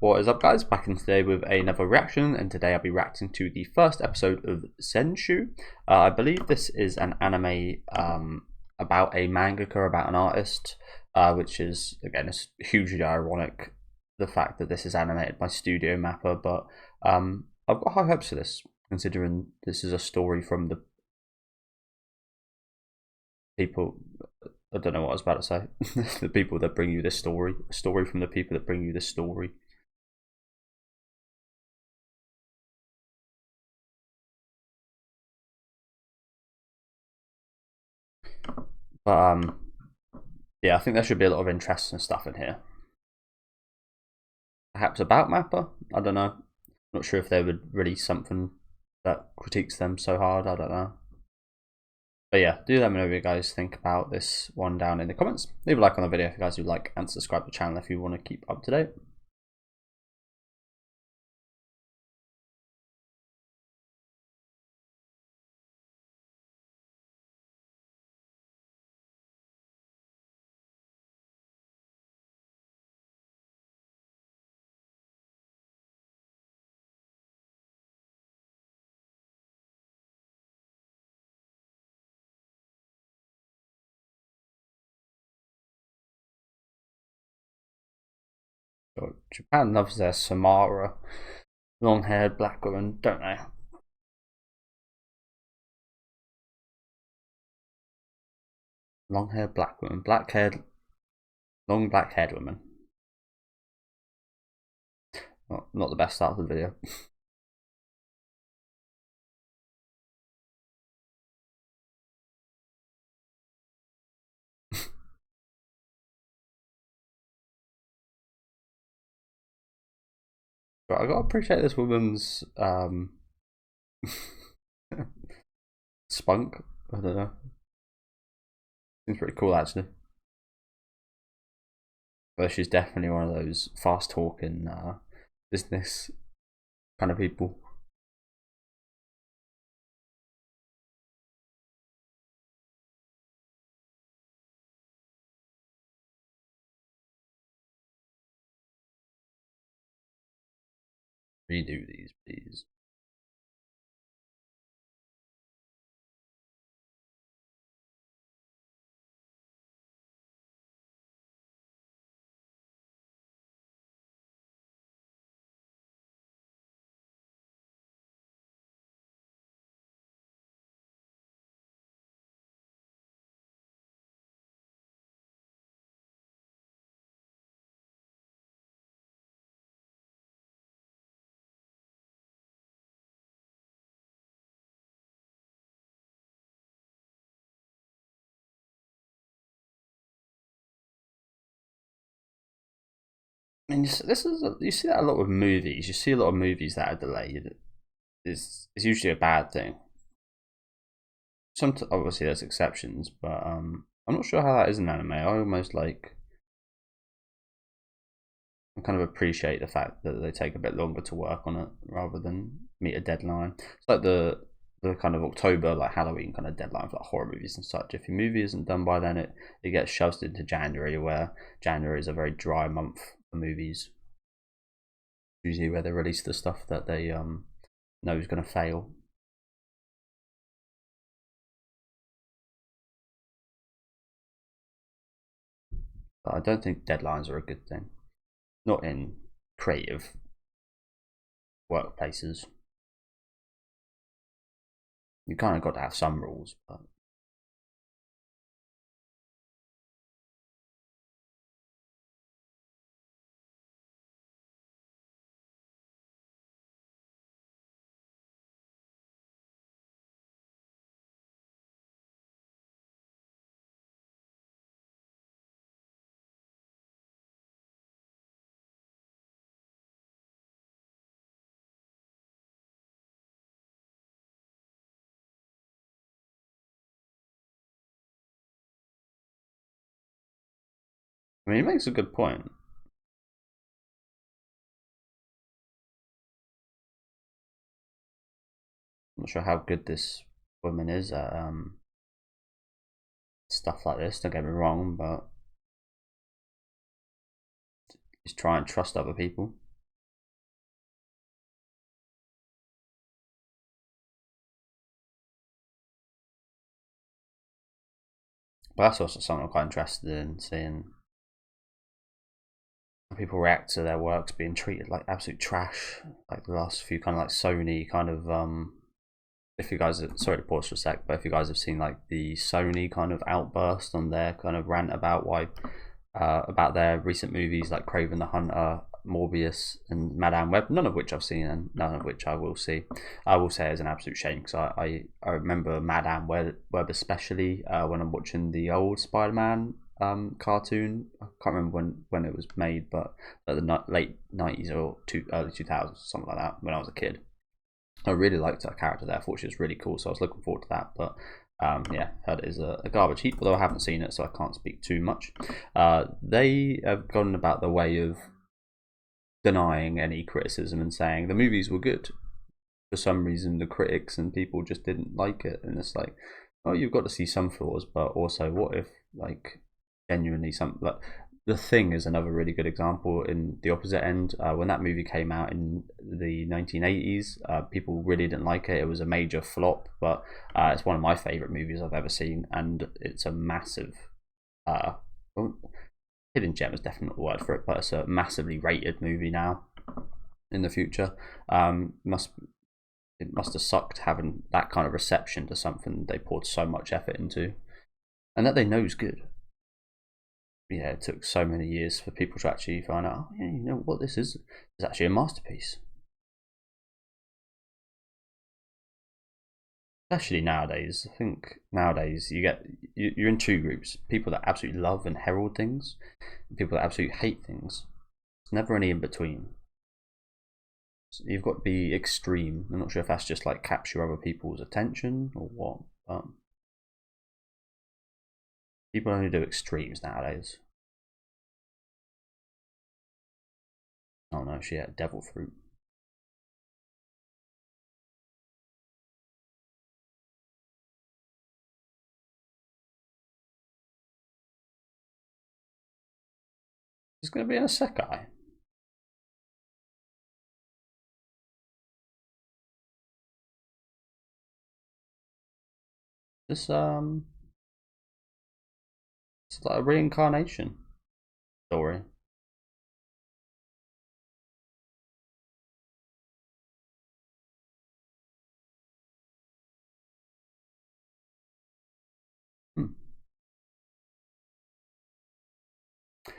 What is up, guys? Back in today with another reaction, and today I'll be reacting to the first episode of Zenshuu. I believe this is an anime about a mangaka, about an artist, which is, again, it's hugely ironic, the fact that this is animated by Studio Mappa, but I've got high hopes for this, considering this is a story from the people. I don't know what I was about to say. The people that bring you this story. A story from the people that bring you this story. But yeah, I think there should be a lot of interesting stuff in here. Perhaps about Mappa? I don't know. Not sure if they would release something that critiques them so hard. I don't know. But yeah, do let me know what you guys think about this one down in the comments. Leave a like on the video if you guys do like, and subscribe to the channel if you want to keep up to date. So Japan loves their Samara, long-haired black woman, don't they? Long-haired black woman, black-haired, long black-haired woman. Not the best start of the video. But I gotta appreciate this woman's spunk. I don't know. Seems pretty cool, actually. But she's definitely one of those fast talking business kind of people. Redo these, please. I mean, this is you see that a lot with movies. You see a lot of movies that are delayed. It's usually a bad thing. Obviously there's exceptions, but I'm not sure how that is in anime. I almost like I kind of appreciate the fact that they take a bit longer to work on it rather than meet a deadline. It's like the kind of October, like Halloween kind of deadline for like horror movies and such. If your movie isn't done by then, it gets shoved into January, where January is a very dry month for movies. Usually where they release the stuff that they know is going to fail. But I don't think deadlines are a good thing. Not in creative workplaces. You kind of got to have some rules, but I mean, he makes a good point. I'm not sure how good this woman is at stuff like this, don't get me wrong, but just try and trust other people. But that's also something I'm quite interested in, seeing people react to their works being treated like absolute trash, like the last few kind of like Sony kind of if you guys have, sorry to pause for a sec, but if you guys have seen like the Sony kind of outburst on their kind of rant about why about their recent movies like Craven the Hunter, Morbius, and Madame Web, none of which I've seen and none of which I will see. I will say it's an absolute shame because I remember Madame Web especially when I'm watching the old Spider-Man cartoon. I can't remember when it was made, but the late 90s or early 2000s, something like that, when I was a kid. I really liked that character there. I thought she was really cool, so I was looking forward to that. But yeah, heard it is a garbage heap, although I haven't seen it, so I can't speak too much. They have gone about the way of denying any criticism and saying the movies were good. For some reason, the critics and people just didn't like it, and it's like, oh, you've got to see some flaws, but also, what if like genuinely some like The Thing is another really good example in the opposite end. When that movie came out in the 1980s, people really didn't like it. It was a major flop, but it's one of my favourite movies I've ever seen, and it's a massive hidden gem is definitely not the word for it, but it's a massively rated movie now in the future. It must have sucked having that kind of reception to something they poured so much effort into, and that they know is good. Yeah, it took so many years for people to actually find out, oh, yeah, you know what this is? It's actually a masterpiece. Especially nowadays. I think nowadays you're in two groups: people that absolutely love and herald things, and people that absolutely hate things. There's never any in between. So you've got to be extreme. I'm not sure if that's just like capture other people's attention or what, but people only do extremes nowadays. Oh no, she had devil fruit. She's gonna be in a Sekai. This it's like a reincarnation story. Hmm. To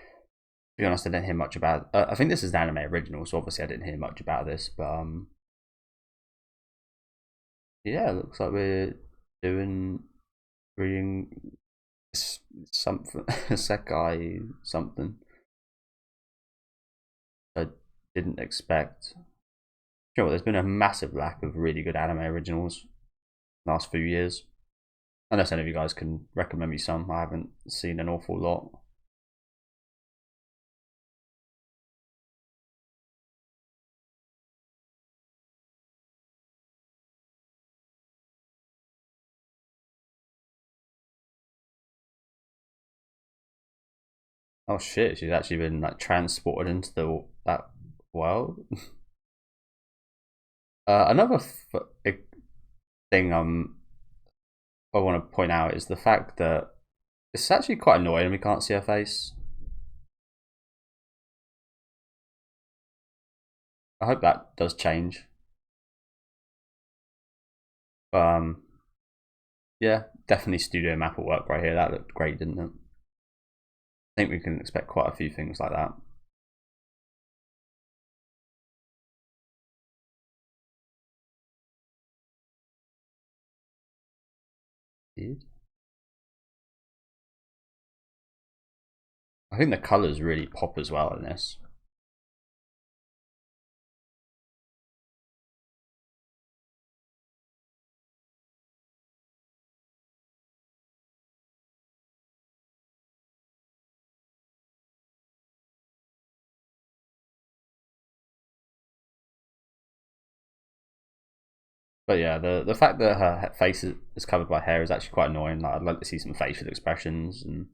be honest, I didn't hear much about. I think this is an anime original, so obviously I didn't hear much about this. But yeah, it looks like we're doing reading something Sekai something. I didn't expect. Sure, there's been a massive lack of really good anime originals last few years. Unless any of you guys can recommend me some, I haven't seen an awful lot. Oh shit, she's actually been like transported into that world. Another thing I want to point out is the fact that it's actually quite annoying we can't see her face. I hope that does change. Yeah, definitely studio map at work right here. That looked great, didn't it? I think we can expect quite a few things like that. I think the colours really pop as well in this. But yeah, the fact that her face is covered by hair is actually quite annoying. Like, I'd like to see some facial expressions, and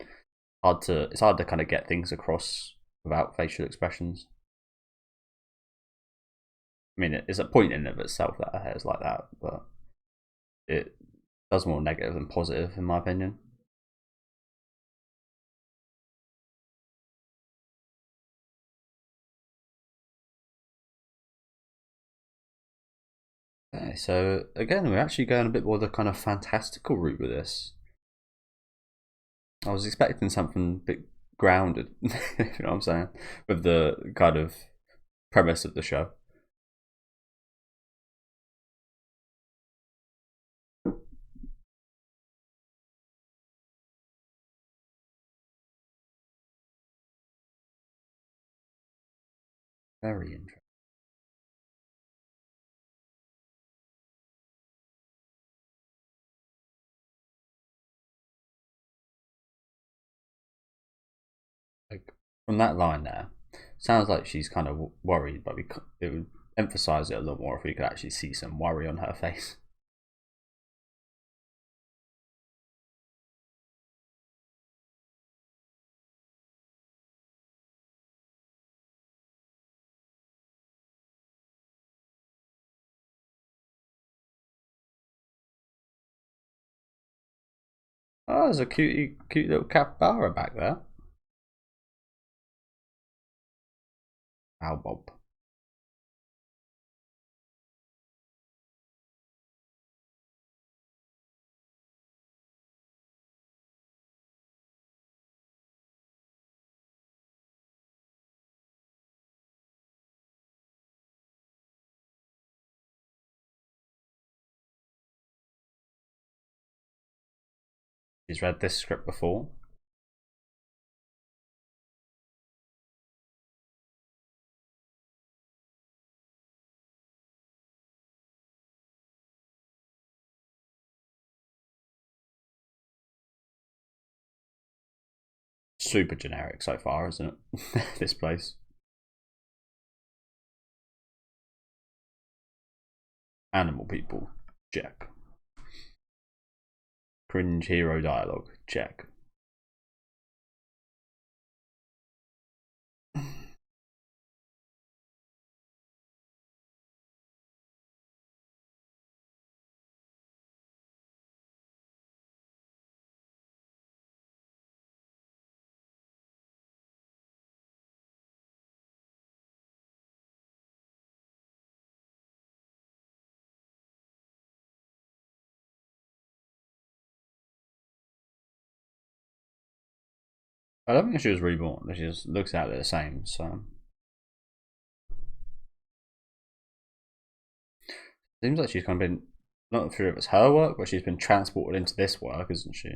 it's hard to kind of get things across without facial expressions. I mean, it's a point in of itself that her hair is like that, but it does more negative than positive, in my opinion. Okay, so again, we're actually going a bit more the kind of fantastical route with this. I was expecting something a bit grounded, you know what I'm saying, with the kind of premise of the show. Very interesting. Like from that line there, sounds like she's kind of worried, but it would emphasize it a lot more if we could actually see some worry on her face. Oh, there's a cute little capybara back there. Ow, Bob. She's read this script before. Super generic so far, isn't it? This place. Animal people. Check. Cringe hero dialogue. Check. I don't think she was reborn. She just looks at it the same. So seems like she's kind of been, not sure if it's her work, but she's been transported into this work, isn't she?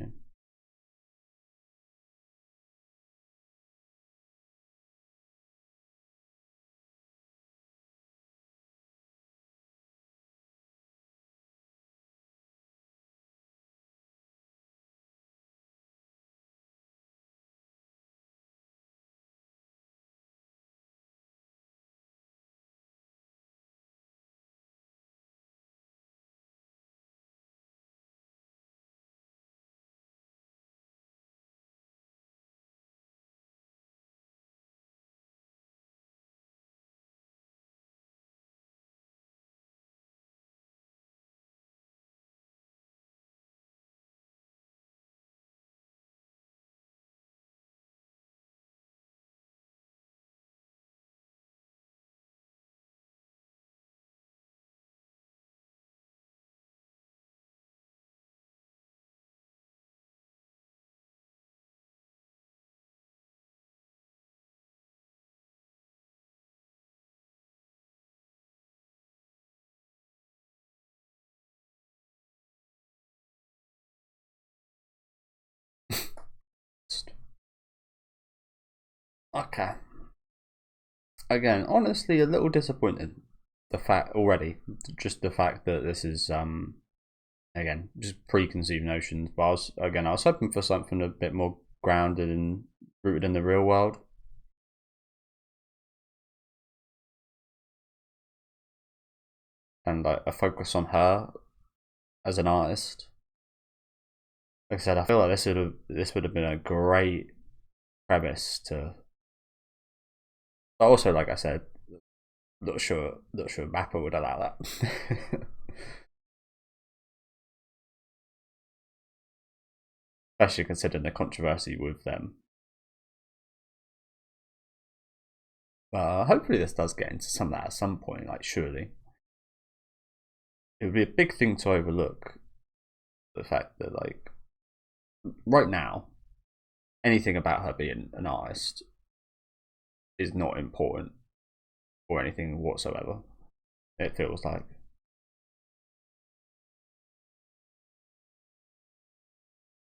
Okay. Again, honestly, a little disappointed. The fact already, just the fact that this is again just preconceived notions. But I was hoping for something a bit more grounded and rooted in the real world, and like a focus on her as an artist. Like I said, I feel like this would have been a great premise to. But also, like I said, not sure Mappa would allow that. Especially considering the controversy with them. Hopefully this does get into some of that at some point, like surely. it would be a big thing to overlook the fact that, like, right now, anything about her being an artist is not important or anything whatsoever. It feels like.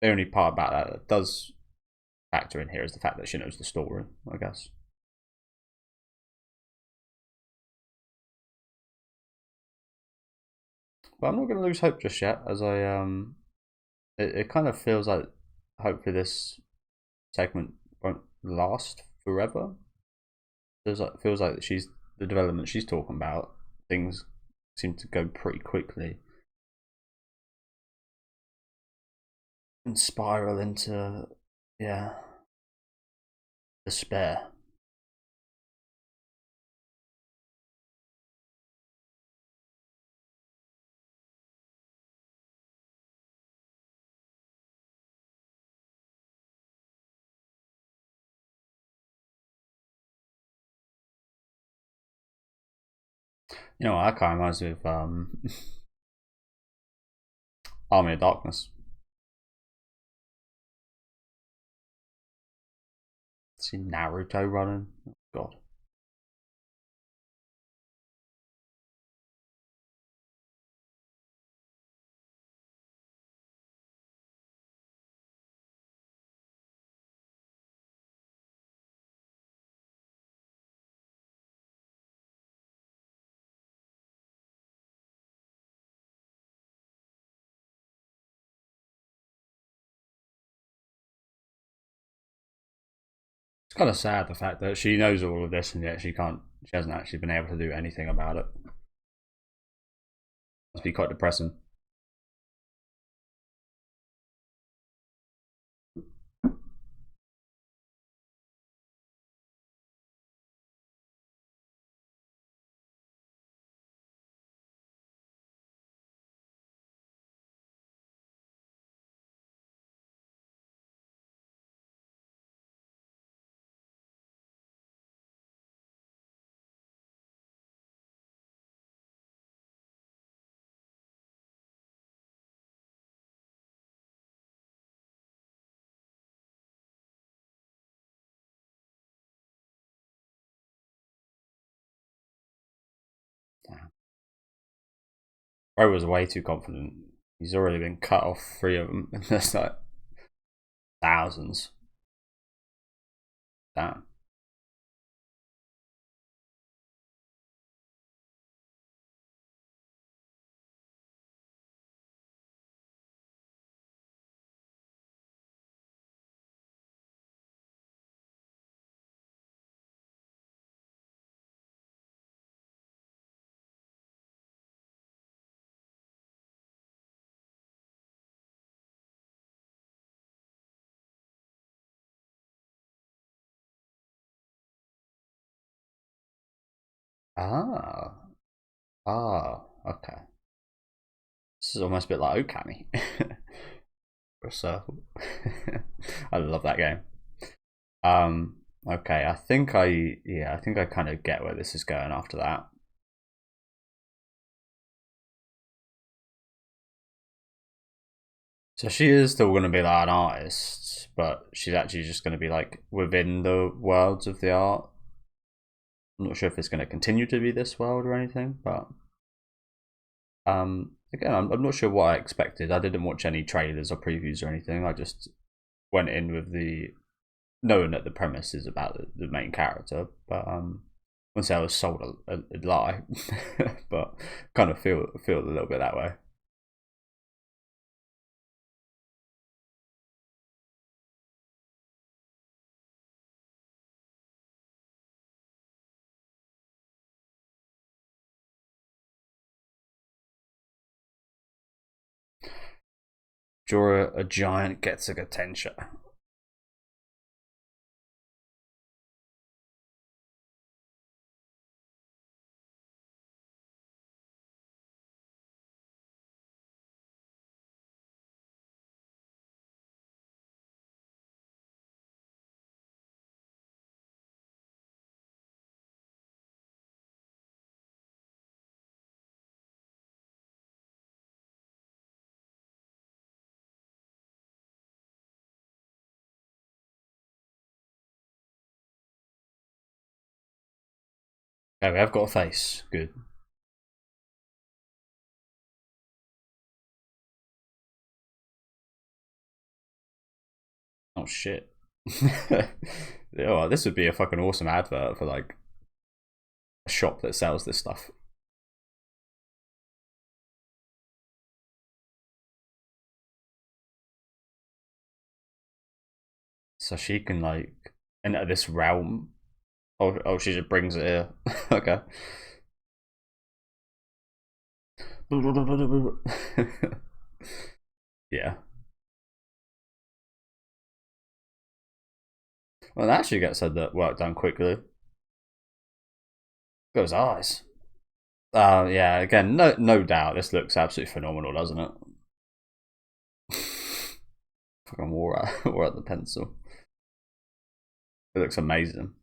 The only part about that does factor in here is the fact that she knows the story, I guess. But I'm not going to lose hope just yet, as it kind of feels like hopefully this segment won't last forever. Feels like she's the development she's talking about. Things seem to go pretty quickly and spiral into, yeah, despair. You know what, that kind of reminds me of Army of Darkness. See Naruto running. Oh, God. It's kind of sad the fact that she knows all of this and yet she can't. She hasn't actually been able to do anything about it. Must be quite depressing. Bro was way too confident. He's already been cut off 3 of them, and there's like thousands. Damn. Ah. Ah. Okay. This is almost a bit like Okami. For a circle. I love that game. Okay, I think I kind of get where this is going after that. So she is still going to be like an artist, but she's actually just going to be like within the worlds of the art. I'm not sure if it's going to continue to be this world or anything, but again, I'm not sure what I expected. I didn't watch any trailers or previews or anything. I just went in with the knowing that the premise is about the main character, but once I was sold a lie, but kind of feel a little bit that way. Draw a giant Getsuga Tensha. Okay, we have got a face. Good. Oh shit. Oh, this would be a fucking awesome advert for like a shop that sells this stuff. So she can like enter this realm. Oh, she just brings it here. Okay. Yeah. Well, that actually gets said that work done quickly. Goes eyes. Yeah. Again, no doubt, this looks absolutely phenomenal, doesn't it? Fucking wore out the pencil. It looks amazing.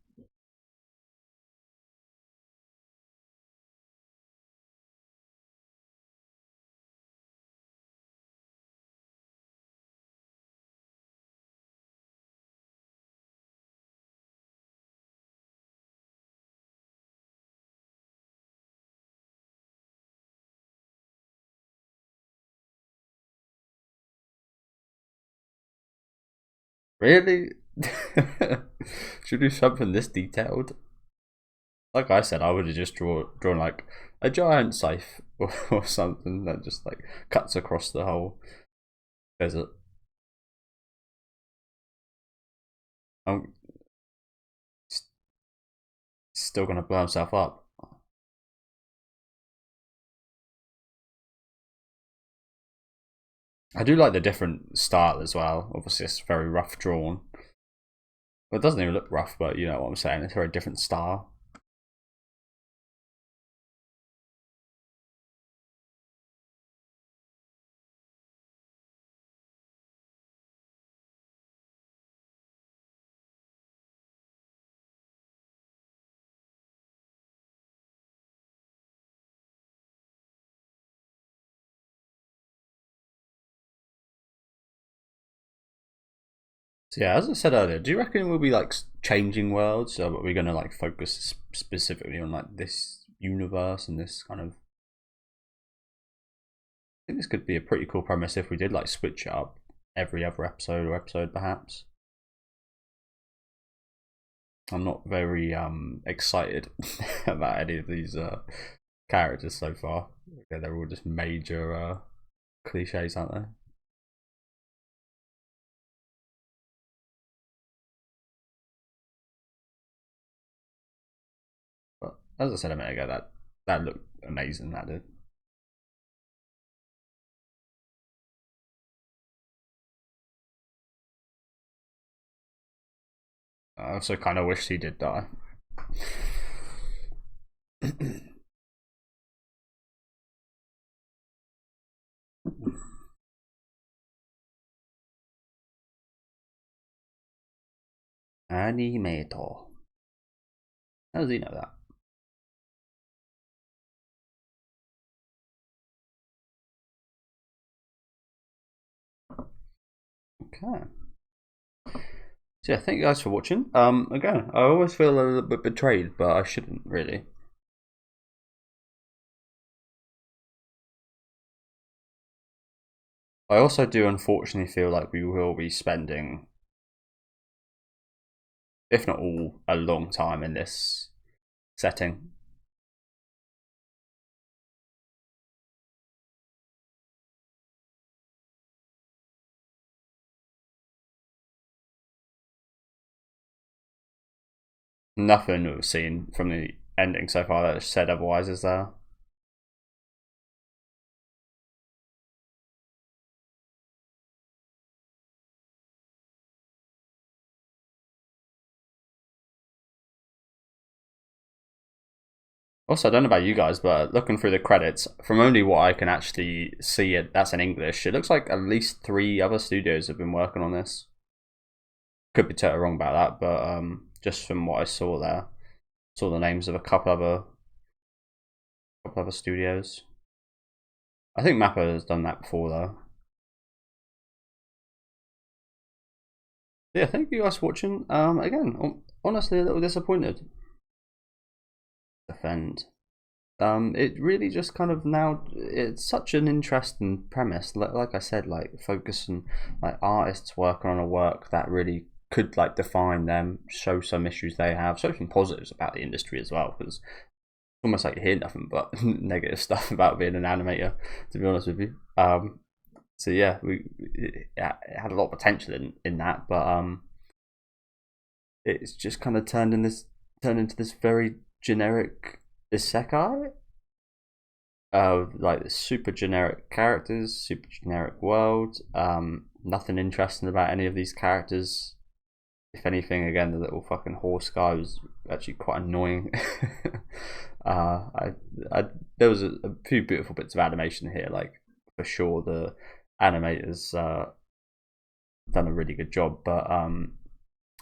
Really? Should do something this detailed? Like I said, I would have just drawn like a giant scythe or something that just like cuts across the whole desert. I'm still gonna blow himself up. I do like the different style as well. Obviously, it's very rough drawn. Well, it doesn't even look rough, but you know what I'm saying. It's a very different style. So yeah, as I said earlier, do you reckon we'll be like changing worlds? Or are we gonna like focus specifically on like this universe and this kind of? I think this could be a pretty cool premise if we did like switch it up every other episode or episode perhaps. I'm not very excited about any of these characters so far. Okay, they're all just major cliches, aren't they? But as I said a minute ago, that looked amazing. That did. I also kind of wish he did die. Animator. How does he know that? Okay. So yeah, thank you guys for watching. Again, I always feel a little bit betrayed, but I shouldn't really. I also do unfortunately feel like we will be spending, if not all, a long time in this setting. Nothing we've seen from the ending so far that said otherwise, is there? Also, I don't know about you guys, but looking through the credits, from only what I can actually see, that's in English, it looks like at least 3 other studios have been working on this. Could be totally wrong about that, but just from what I saw there, saw the names of a couple other studios. I think Mappa has done that before though. Yeah, thank you guys for watching. Again, honestly, a little disappointed. defend. It really just kind of now, it's such an interesting premise. Like I said, like focusing like artists working on a work that really could like define them, show some issues they have, show some positives about the industry as well. Because it's almost like you hear nothing but negative stuff about being an animator, to be honest with you. So yeah, it had a lot of potential in that, but it's just kind of turned into this very generic isekai. Like super generic characters, super generic world. Nothing interesting about any of these characters. If anything, again, the little fucking horse guy was actually quite annoying. There was a few beautiful bits of animation here, like for sure the animators done a really good job, but I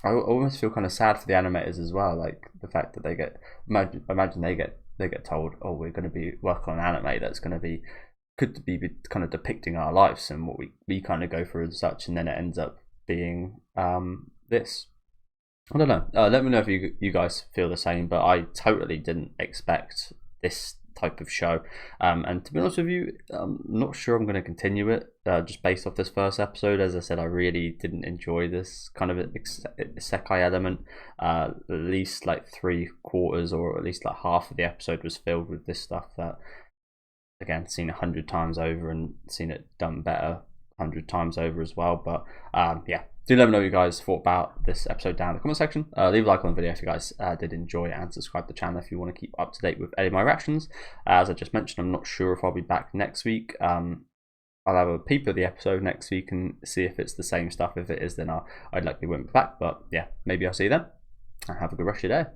almost feel kind of sad for the animators as well, like the fact that they get imagine they get told, oh, we're going to be working on an anime that's going to be could be kind of depicting our lives and what we kind of go through and such, and then it ends up being this. I don't know. Let me know if you guys feel the same, but I totally didn't expect this type of show. And to be honest with you, I'm not sure I'm going to continue it just based off this first episode. As I said, I really didn't enjoy this kind of isekai element. At least like 3/4 or at least like half of the episode was filled with this stuff that, again, seen 100 times over and seen it done better 100 times over as well. But yeah, do let me know what you guys thought about this episode down in the comment section. Leave a like on the video if you guys did enjoy it, and subscribe to the channel if you want to keep up to date with any of my reactions. As I just mentioned, I'm not sure if I'll be back next week. I'll have a peep at the episode next week and see if it's the same stuff. If it is, then I likely won't be back. But yeah, maybe I'll see you then. And have a good rest of your day.